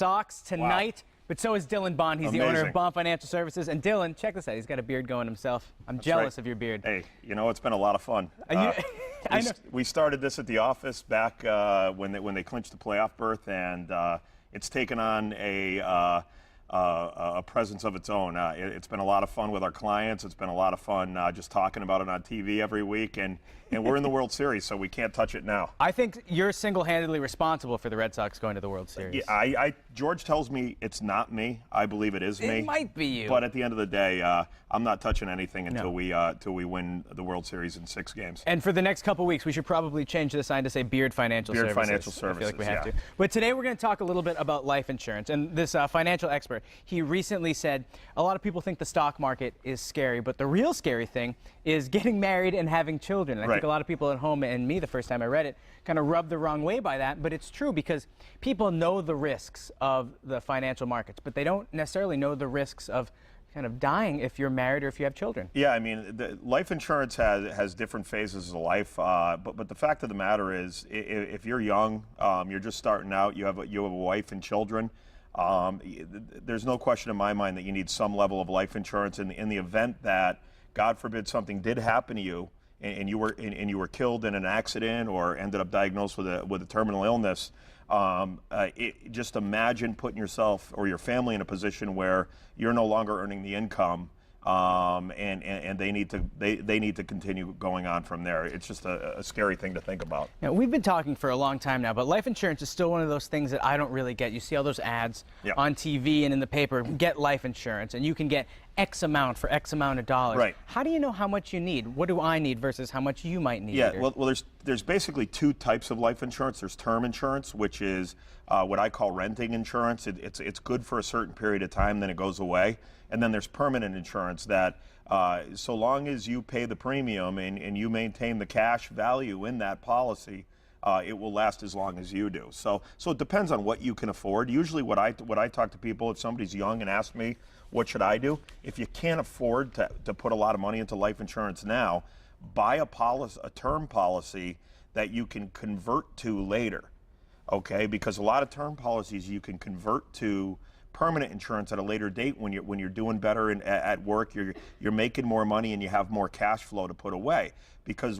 Sox tonight. Wow. But so is Dylan Bond. He's the owner of Bond Financial Services. And Dylan, check this out. He's got a beard going himself. I'm jealous of your beard. Hey, you know, it's been a lot of fun. We started this at the office back when they clinched the playoff berth, and it's taken on a presence of its own. It's been a lot of fun with our clients. It's been a lot of fun just talking about it on TV every week, and we're in the World Series, so we can't touch it now. I think you're single-handedly responsible for the Red Sox going to the World Series. Yeah, George tells me it's not me. I believe it is me. It might be you. But at the end of the day, I'm not touching anything until we win the World Series in 6 games. And for the next couple weeks, we should probably change the sign to say Beard Financial Services. Beard Financial Services. I feel like we have to. But today we're going to talk a little bit about life insurance. And this financial expert, he recently said a lot of people think the stock market is scary, but the real scary thing is getting married and having children. And I think a lot of people at home, and me the first time I read it, kind of rubbed the wrong way by that. But it's true because people know the risks of the financial markets, but they don't necessarily know the risks of kind of dying if you're married or if you have children. Yeah, I mean, life insurance has different phases of life, but the fact of the matter is, if you're young, you're just starting out, you have a wife and children, there's no question in my mind that you need some level of life insurance in the event that, God forbid, something did happen to you and you were killed in an accident or ended up diagnosed with a terminal illness. Just imagine putting yourself or your family in a position where you're no longer earning the income, and they need to continue going on from there. It's just a scary thing to think about. Now, we've been talking for a long time now, but life insurance is still one of those things that I don't really get. You see all those ads on TV and in the paper, get life insurance, and you can get X amount for X amount of dollars. Right. How do you know how much you need? What do I need versus how much you might need? Yeah, well, there's basically 2 types of life insurance. There's term insurance, which is what I call renting insurance. It's good for a certain period of time, then it goes away. And then there's permanent insurance that so long as you pay the premium and you maintain the cash value in that policy, it will last as long as you do. So it depends on what you can afford. Usually what I talk to people, if somebody's young and ask me, what should I do? If you can't afford to put a lot of money into life insurance now, buy a term policy that you can convert to later, okay? Because a lot of term policies you can convert to permanent insurance at a later date when you're doing better at work, you're making more money and you have more cash flow to put away. Because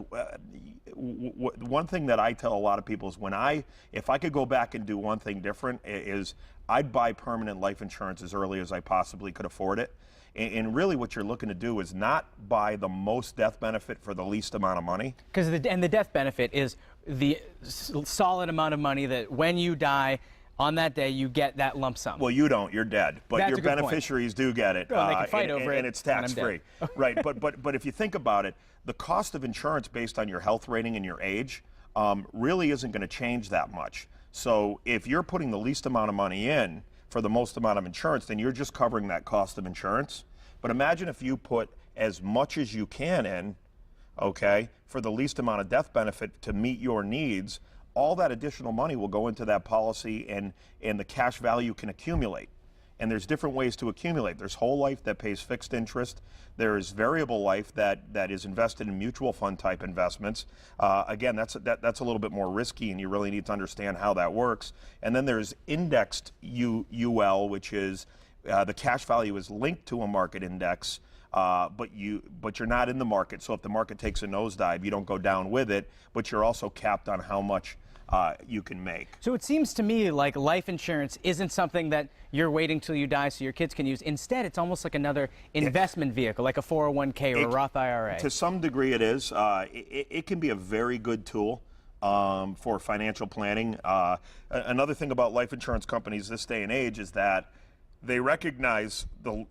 one thing that I tell a lot of people is if I could go back and do one thing different is I'd buy permanent life insurance as early as I possibly could afford it. And really what you're looking to do is not buy the most death benefit for the least amount of money. Because the death benefit is the solid amount of money that when you die, on that day, you get that lump sum. Well, you don't. You're dead. But your beneficiaries do get it. Well, they can fight over it. And it's tax-free. Right. But if you think about it, the cost of insurance based on your health rating and your age really isn't going to change that much. So if you're putting the least amount of money in for the most amount of insurance, then you're just covering that cost of insurance. But imagine if you put as much as you can in, okay, for the least amount of death benefit to meet your needs. All that additional money will go into that policy and the cash value can accumulate. And there's different ways to accumulate. There's whole life that pays fixed interest. There's variable life that is invested in mutual fund type investments. Again, that's a little bit more risky and you really need to understand how that works. And then there's indexed UL, which is the cash value is linked to a market index. But you're not in the market. So if the market takes a nosedive, you don't go down with it, but you're also capped on how much you can make. So it seems to me like life insurance isn't something that you're waiting till you die so your kids can use. Instead, it's almost like another investment vehicle, like a 401k or a Roth IRA. To some degree it is. It can be a very good tool for financial planning. Another thing about life insurance companies this day and age is that they recognize the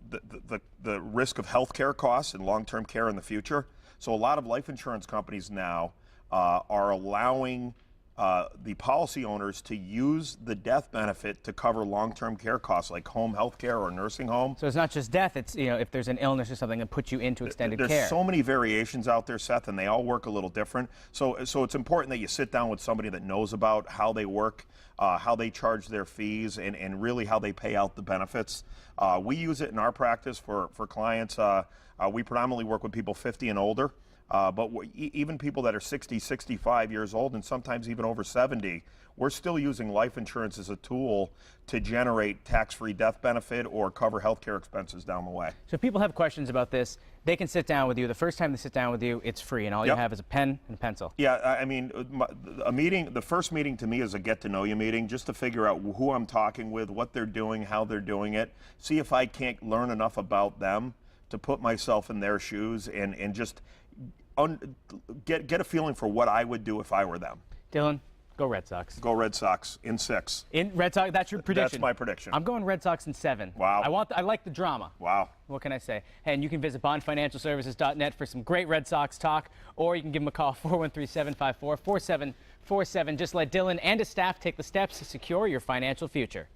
risk of healthcare costs and long-term care in the future. So a lot of life insurance companies now are allowing the policy owners to use the death benefit to cover long-term care costs like home health care or nursing home. So it's not just death, it's if there's an illness or something that puts you into extended care. There's so many variations out there, Seth, and they all work a little different. So it's important that you sit down with somebody that knows about how they work, how they charge their fees, and really how they pay out the benefits. We use it in our practice for clients. We predominantly work with people 50 and older. Even people that are 60, 65 years old, and sometimes even over 70, we're still using life insurance as a tool to generate tax-free death benefit or cover healthcare expenses down the way. So if people have questions about this, they can sit down with you. The first time they sit down with you, it's free, and all you have is a pen and a pencil. Yeah, I mean, the first meeting to me is a get-to-know-you meeting, just to figure out who I'm talking with, what they're doing, how they're doing it, see if I can't learn enough about them to put myself in their shoes and just get a feeling for what I would do if I were them. Dylan, go Red Sox. Go Red Sox in 6. In Red Sox, that's your prediction. That's my prediction. I'm going Red Sox in 7. Wow. I like the drama. Wow. What can I say? Hey, and you can visit bondfinancialservices.net for some great Red Sox talk, or you can give them a call, 413-754-4747. Just let Dylan and his staff take the steps to secure your financial future.